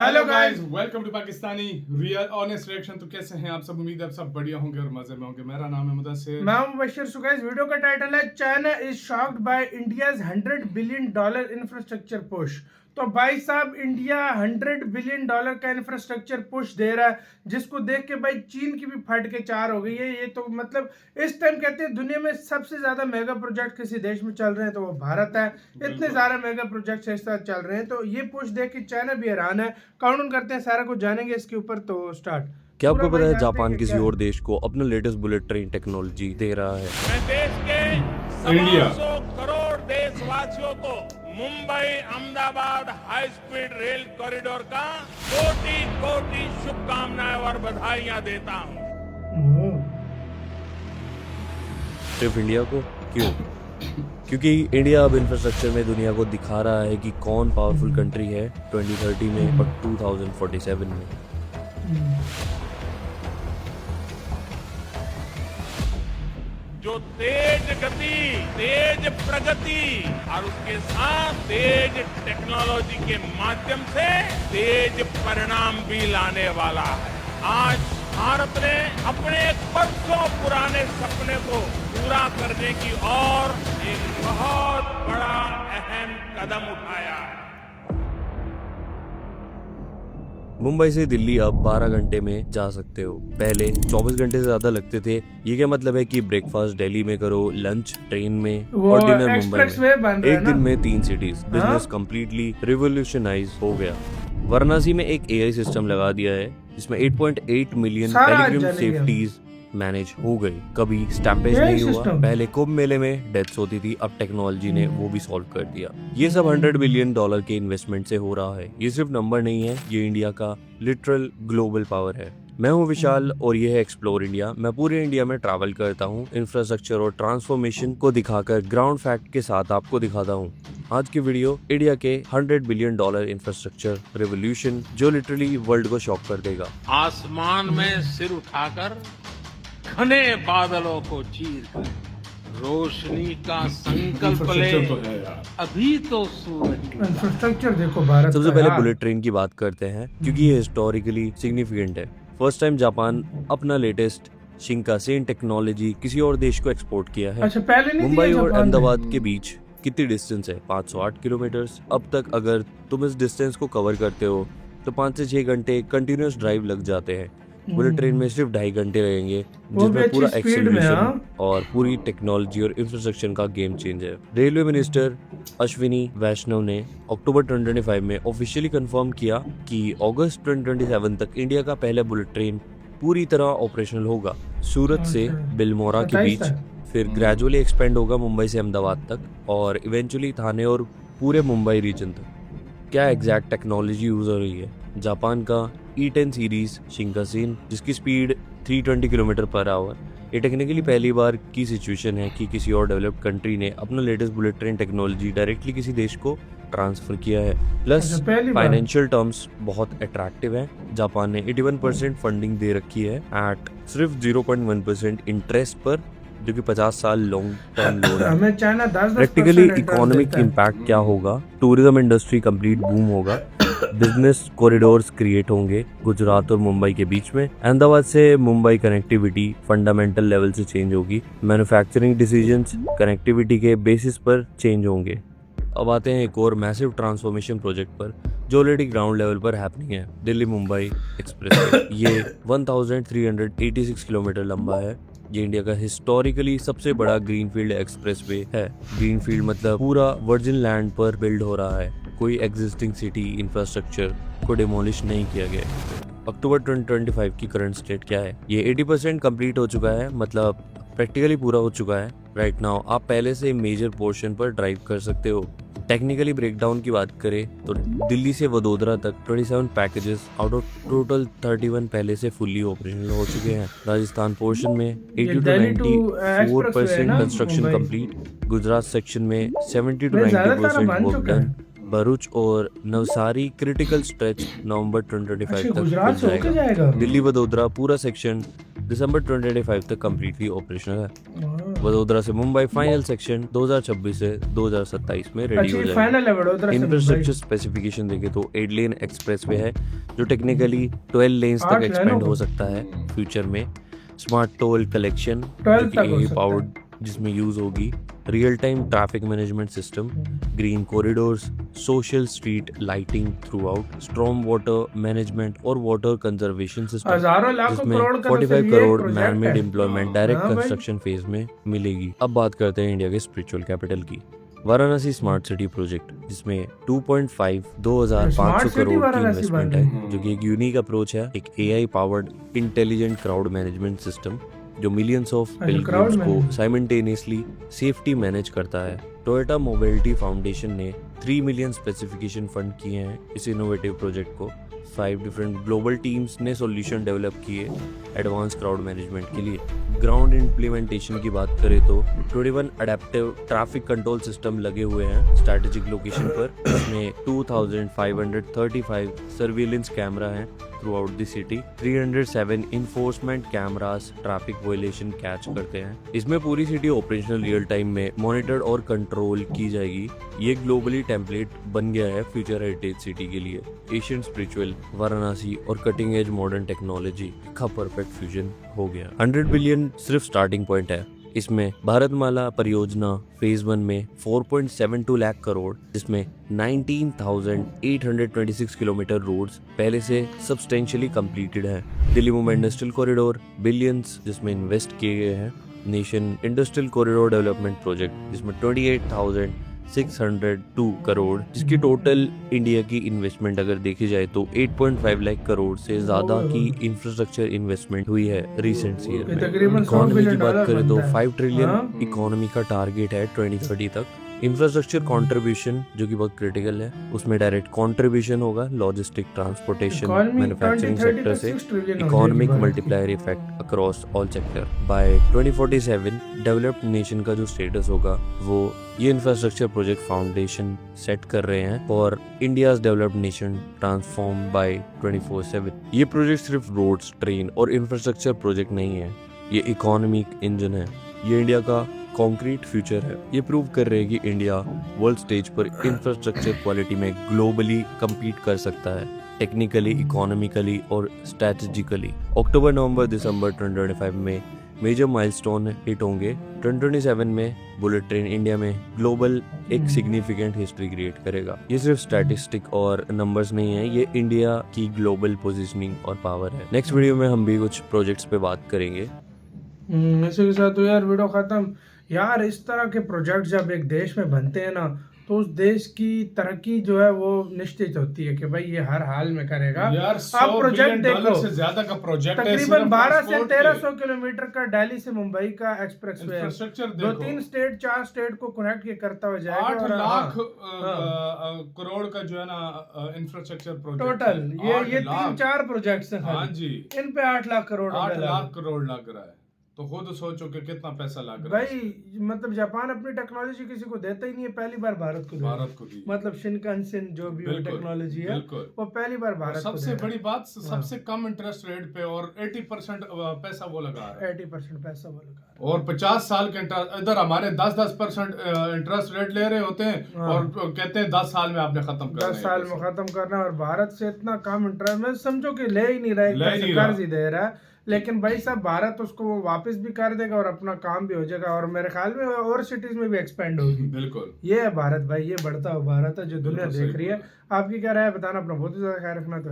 Hello guys, welcome to Pakistani real honest reaction. तो कैसे हैं आप सब? उम्मीद है आप सब बढ़िया होंगे और मजे में होंगे। मेरा नाम है मुदस्सिर। मैं हूं मुबश्शिर। सो गाइस, वीडियो का टाइटल है China is shocked by India's $100 billion infrastructure push. तो भाई साहब, इंडिया $100 बिलियन का इंफ्रास्ट्रक्चर पुश दे रहा है, जिसको देख के भाई चीन की भी फट के चार हो गई है। ये तो मतलब इस टाइम कहते हैं दुनिया में सबसे ज्यादा मेगा प्रोजेक्ट किसी देश में चल रहे हैं तो वो भारत है। इतने सारे मेगा प्रोजेक्ट इस तरह चल रहे हैं, तो ये पुश देख के चाइना भी हैरान है। काउंट करते हैं, सारा कुछ जानेंगे इसके ऊपर। तो स्टार्ट। क्या आपको पता है जापान किसी और देश को अपना लेटेस्ट बुलेट ट्रेन टेक्नोलॉजी दे रहा है? मैं देश के इंडिया 100 करोड़ देशवासियों को Mumbai Ahmedabad high speed rail corridor का कोटि कोटि शुभकामनाएं और बधाइयां देता हूं। सिर्फ इंडिया को क्यों? क्योंकि इंडिया अब इंफ्रास्ट्रक्चर में दुनिया को दिखा रहा है कि कौन पावरफुल कंट्री है 2030 में और 2047 में। जो तेज गति, तेज प्रगति और उसके साथ तेज टेक्नोलॉजी के माध्यम से तेज परिणाम भी लाने वाला है। आज भारत ने अपने बरसों पुराने सपने को पूरा करने की ओर एक बहुत बड़ा अहम कदम उठाया है। मुंबई से दिल्ली अब 12 घंटे में जा सकते हो। पहले 24 घंटे से ज्यादा लगते थे। ये क्या मतलब है कि ब्रेकफास्ट दिल्ली में करो, लंच ट्रेन में और डिनर मुंबई में। एक दिन में 3 सिटीज। बिजनेस कंप्लीटली रिवोल्यूशनाइज हो गया। वाराणसी में एक एआई सिस्टम लगा दिया है जिसमें 8.8 मिलियन पिलग्रिम सेफ्टीज मैनेज हो गई। कभी स्टैम्पेज नहीं हुआ। पहले कुंभ मेले में डेथ्स होती थी, अब टेक्नोलॉजी ने वो भी सॉल्व कर दिया। ये सब $100 बिलियन के इन्वेस्टमेंट से हो रहा है। ये सिर्फ नंबर नहीं है, ये इंडिया का लिटरल ग्लोबल पावर है। मैं हूं विशाल और ये है एक्सप्लोर इंडिया। मैं पूरे इंडिया में ट्रैवल करता हूं, इंफ्रास्ट्रक्चर और ट्रांसफॉर्मेशन को दिखाकर ग्राउंड फैक्ट के साथ आपको दिखाता हूं। आज की वीडियो इंडिया के $100 बिलियन इंफ्रास्ट्रक्चर रेवोल्यूशन, जो लिटरली वर्ल्ड को शॉक कर देगा। आसमान में सिर उठाकर घने बादलों को चीर कर रोशनी का संकल्प ले। इंफ्रास्ट्रक्चर तो है यार। अभी तो सूरज इंफ्रास्ट्रक्चर देखो भारत सबसे का पहले यार। बुलेट ट्रेन की बात करते हैं क्योंकि ये हिस्टोरिकली सिग्निफिकेंट है। फर्स्ट टाइम जापान अपना लेटेस्ट शिंकासेन टेक्नोलॉजी किसी और देश को एक्सपोर्ट किया है। अच्छा, पहले नहीं मुंबई दिया और जापान ने? अहमदाबाद के बीच कितनी डिस्टेंस है? 508 किलोमीटर। अब तक अगर तुम इस डिस्टेंस को कवर करते हो तो 5 से 6 घंटे कंटिन्यूस ड्राइव लग जाते हैं। बुलेट ट्रेन में सिर्फ 2.5 घंटे लगेंगे, जिसमें पूरा एक्सेलरेशन और पूरी टेक्नोलॉजी और इंफ्रास्ट्रक्चर का गेम चेंज है। रेलवे मिनिस्टर अश्विनी वैष्णव ने अक्टूबर 2025 में ऑफिशियली कंफर्म किया कि अगस्त 2027 तक इंडिया का पहला बुलेट ट्रेन पूरी तरह ऑपरेशनल होगा। सूरत से बिलमोरा के बीच, फिर ग्रेजुअली एक्सपेंड होगा मुंबई से अहमदाबाद तक और इवेंचुअली थाने और पूरे मुंबई रीजन तक। क्या एग्जैक्ट टेक्नोलॉजी यूज हो रही है? जापान का E10 सीरीज शिंकासेन, जिसकी स्पीड 320 किलोमीटर पर आवर। ये टेक्निकली पहली बार की सिचुएशन है कि किसी और डेवलप्ड कंट्री ने अपना latest bullet train technology directly किसी देश को ट्रांसफर किया है। प्लस फाइनेंशियल टर्म्स बहुत अट्रैक्टिव है। जापान ने 81% फंडिंग दे रखी है एट सिर्फ 0.1% इंटरेस्ट पर, जो कि 50 साल लॉन्ग टर्म लोन है। हमें चाइना 10% प्रैक्टिकली इकोनॉमिक इम्पैक्ट क्या होगा? टूरिज्म इंडस्ट्री कंप्लीट बूम होगा। बिजनेस कॉरिडोर्स क्रिएट होंगे गुजरात और मुंबई के बीच में। अहमदाबाद से मुंबई कनेक्टिविटी फंडामेंटल लेवल से चेंज होगी। मैन्युफैक्चरिंग डिसीजंस कनेक्टिविटी के बेसिस पर चेंज होंगे। अब आते हैं एक और मैसिव ट्रांसफॉर्मेशन प्रोजेक्ट पर, जो ऑलरेडी ग्राउंड लेवल पर हैपनिंग है। दिल्ली मुंबई एक्सप्रेस ये 1386 किलोमीटर लंबा है। ये इंडिया का हिस्टोरिकली सबसे बड़ा ग्रीनफील्ड एक्सप्रेसवे है। ग्रीनफील्ड मतलब पूरा वर्जिन लैंड पर बिल्ड हो रहा है। कोई एग्जिस्टिंग सिटी इंफ्रास्ट्रक्चर को डिमोलिश नहीं किया गया। अक्टूबर 2025 की करंट स्टेट क्या है? ये 80% कंप्लीट हो चुका है, मतलब प्रैक्टिकली पूरा हो चुका है। राइट नाउ आप पहले से मेजर पोर्शन पर ड्राइव कर सकते हो। टेक्निकली ब्रेकडाउन की बात करें तो दिल्ली से वडोदरा तक 27 पैकेजेस आउट ऑफ टोटल 31 पहले से फुल्ली ऑपरेशनल हो चुके हैं। राजस्थान पोर्शन में 80 to 94% construction complete. Gujarat section में 70 to 90% वर्क डन। भरूच और नवसारी क्रिटिकल स्ट्रेच नवंबर 2025 तक खुल जाएगा। दिल्ली वडोदरा पूरा सेक्शन दिसंबर 2025 तक कम्प्लीटली ऑपरेशनल है। वडोदरा से मुंबई फाइनल सेक्शन 2026 से 2027 में रेडी अच्छा हो ये जाएगा। फाइनल है वडोदरा से इंफ्रास्ट्रक्चर मुंबई। स्पेसिफिकेशन देखें तो 8 लेन एक्सप्रेसवे है जो टेक्निकली 12 लेन्स 8 तक लेनों एक्सपेंड को? हो सकता है फ्यूचर में। स्मार्ट टोल कलेक्शन 12 जो तक हो कि सकता पावर्ड जिसमें यूज होगी, real time traffic management system, green corridors, social street lighting through out, storm water management और वाटर कंजर्वेशन सिस्टम, हजारों लाखों जिसमें करोड़ का तो 45 सिर्फ ये करोड़ प्रोजेक्ट मैन-मेड है। एम्प्लॉयमेंट डायरेक्ट हाँ भाई। कंस्ट्रक्शन फेज में मिलेगी। अब बात करते हैं इंडिया के स्पिरिचुअल कैपिटल की, वाराणसी स्मार्ट सिटी प्रोजेक्ट, जिसमें 2.5 स्मार्ट 2500 सिटी करोड़ की वाराणसी इन्वेस्टमेंट बन है, जो कि एक यूनिक अप्रोच है, एक AI powered intelligent crowd management system जो मिलियंस ऑफ पिलग्रिम्स crowd को management। साइमल्टेनियसली सेफ्टी मैनेज करता है। टोयोटा मोबिलिटी फाउंडेशन ने 3 मिलियन स्पेसिफिकेशन फंड किए हैं इस इनोवेटिव प्रोजेक्ट को। 5 डिफरेंट ग्लोबल टीम्स ने सॉल्यूशन डेवलप किए एडवांस क्राउड मैनेजमेंट के लिए। ग्राउंड इम्प्लीमेंटेशन की बात करें तो 21 अडेप्टिव ट्रैफिक कंट्रोल सिस्टम लगे हुए हैं स्ट्रैटेजिक लोकेशन पर, जिसमें 2535 सर्विलेंस कैमरा हैं through out the city. 307 enforcement cameras traffic violation catch करते हैं। इसमें पूरी सिटी ऑपरेशनल रियल टाइम में मॉनिटर्ड और कंट्रोल की जाएगी। ये ग्लोबली टेम्पलेट बन गया है फ्यूचर हेरिटेज सिटी के लिए। एशियन स्पिरिचुअल, वाराणसी और कटिंग एज मॉडर्न टेक्नोलॉजी का परफेक्ट फ्यूजन हो गया। 100 बिलियन सिर्फ स्टार्टिंग पॉइंट है। इसमें भारतमाला परियोजना फेज 1 में 4.72 लाख करोड़, जिसमें 19,826 किलोमीटर रोड्स पहले से सब्सटेंशियली कंप्लीटेड है। Delhi Mumbai industrial corridor billions जिसमें इन्वेस्ट किए गए हैं। Nation industrial corridor development project, जिसमें 28,602 करोड़, जिसकी टोटल इंडिया की इन्वेस्टमेंट अगर देखी जाए तो 8.5 लाख करोड़ से ज्यादा की इंफ्रास्ट्रक्चर इन्वेस्टमेंट हुई है रिसेंट ईयर में। तकरीबन 100 इकोनॉमी की बिलियन बात डॉलर करें तो बनता है। 5 ट्रिलियन हाँ? इकोनॉमी का टारगेट है 2030 तक। इंफ्रास्ट्रक्चर कंट्रीब्यूशन जो कि बहुत क्रिटिकल है, उसमें डायरेक्ट कंट्रीब्यूशन होगा logistic, transportation, Economy manufacturing 2030 sector से 6 ट्रिलियन हो इकोनॉमिक जाएगी multiplier effect across all sector. By 2047 developed nation का जो स्टेटस होगा वो ये इंफ्रास्ट्रक्चर प्रोजेक्ट फाउंडेशन सेट कर रहे हैं for India's developed nation transform by 24/7। ये प्रोजेक्ट सिर्फ रोड्स, ट्रेन और इंफ्रास्ट्रक्चर प्रोजेक्ट नहीं है, ये इकोनॉमिक इंजन है। ये इंडिया का कॉन्क्रीट फ्यूचर है। ये प्रूव कर रहे हैं कि इंडिया वर्ल्ड स्टेज पर इंफ्रास्ट्रक्चर क्वालिटी में ग्लोबली compete कर सकता है, टेक्निकली, इकोनॉमिकली और स्ट्रेटेजिकली। अक्टूबर, नवंबर, दिसंबर 2025 में मेजर माइलस्टोन हिट होंगे। 2027 में बुलेट ट्रेन इंडिया में ग्लोबल एक सिग्निफिकेंट हिस्ट्री क्रिएट करेगा। ये सिर्फ स्टैटिस्टिक और नंबर्स नहीं है, ये इंडिया की ग्लोबल पोजीशनिंग और पावर है। नेक्स्ट वीडियो में हम भी कुछ प्रोजेक्ट्स पे बात करेंगे। इसी के साथ तो यार वीडियो खत्म। यार इस तरह के प्रोजेक्ट जब एक देश में बनते हैं ना तो उस देश की तरक्की जो है वो निश्चित होती है कि भाई ये हर हाल में करेगा। यार आप प्रोजेक्ट देखो, से ज्यादा का प्रोजेक्ट है, तकरीबन सिर्फ 12 से ट्रांसपोर्ट 1300 किलोमीटर का दिल्ली से मुंबई का एक्सप्रेसवे है। इंफ्रास्ट्रक्चर दो देखो, 3 स्टेट 4 स्टेट को कनेक्ट करता हुआ जाएगा। 8 और लाख हाँ, करोड़ का जो है ना इंफ्रास्ट्रक्चर प्रोजेक्ट टोटल ये 3-4 प्रोजेक्ट्स हैं हाँ खाली। जी, इन पे 8 लाख करोड़ 8 रुपए लाख लगे। करोड़ लग रहा है, तो खुद सोचो कि कितना पैसा लग रहा है। भाई मतलब जापान अपनी टेक्नोलॉजी किसी को देता ही नहीं है, पहली बार भारत को देगा। भारत को दी, मतलब शिनकानसेन जो भी वो बिल्कुल, टेक्नोलॉजी है बिल्कुल। वो पहली बार और भारत को सबसे देगा। बड़ी बात, सबसे कम इंटरेस्ट रेट पे और 80% पैसा वो लगा रहा है। 80% पैसा वो लगा रहा और 50 साल के इंटरेस्ट, इधर हमारे 10% इंटरेस्ट रेट ले रहे होते हैं हाँ। और कहते हैं 10 साल में आपने खत्म है। करना 10 साल में खत्म करना, और भारत से इतना कम इंटरेस्ट में समझो कि ले ही नहीं रहा है, ले ही नहीं कर्ज ही दे रहा है। लेकिन भाई साहब भारत उसको वो वापस भी कर देगा और अपना काम भी हो जाएगा, और मेरे ख्याल में और सिटीज में भी एक्सपेंड होगी। बिल्कुल, ये है भारत भाई, ये बढ़ता हुआ भारत है जो दुनिया बिल्कुल देख सही रही है। बोला। आपकी क्या राय है बताना, अपना बहुत ही ज्यादा ख्याल रखना। तो